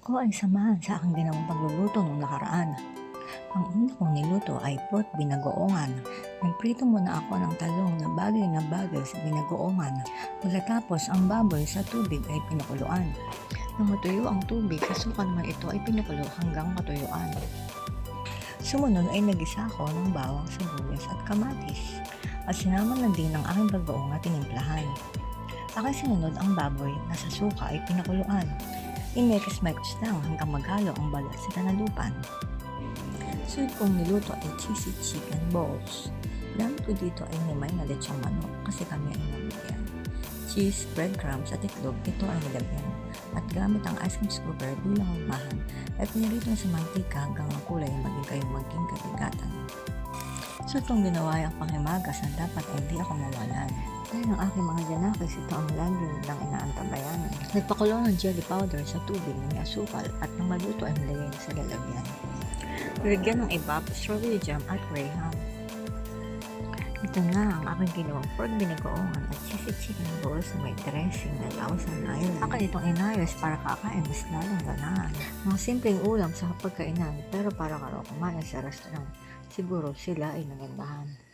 Ko ay samahan sa aking ginawang pagluluto nung nakaraan. Ang una kong niluto ay pork binagoongan. Nagprito muna ako ng talong na bagay sa binagoongan. Pagkatapos ang baboy sa tubig ay pinakuluan. Nang matuyo ang tubig, kasukan naman ito ay pinukulo hanggang matuyuan. Sumunod ay nagisa ko ng bawang, sibuyas at kamatis. At sinama na din ang aking bagoong na tinimplahan. Aking sinunod ang baboy na sa suka ay pinakuluan. Inekis-mekis lang hanggang maghalo ang balat sa kanalupan. Sunod kong niluto ay cheesy chicken balls. Gamit ko dito ay nimay na lechong manok kasi kami ay nabigyan. Cheese, breadcrumbs at itlog, ito ay nilagyan. At gamit ang ice cream scooper bilang umahan ay pinirito sa mantika hanggang ang kulay maging kabigatan. So itong ginawa ay ang panghimagas na dapat ay hindi ako mawalan. Dahil ang aking mga janakis, ito ang lagi nilang inaantabayan. Nagpakulo ng jelly powder sa tubig na may asukal at nang maluto ay nilagay sa lalagyan. Lagyan ng iba, strawberry jam at graham. Ito na ang aking ginawang pork binagoongan at cheesy chicken balls na may dressing na Thousand Island. Akin itong inayos para kakain mas lalong ganahan. Mga simpleng ulam sa hapagkainan pero para ka raw kumain sa restaurant. Siguro sila ay nagandahan.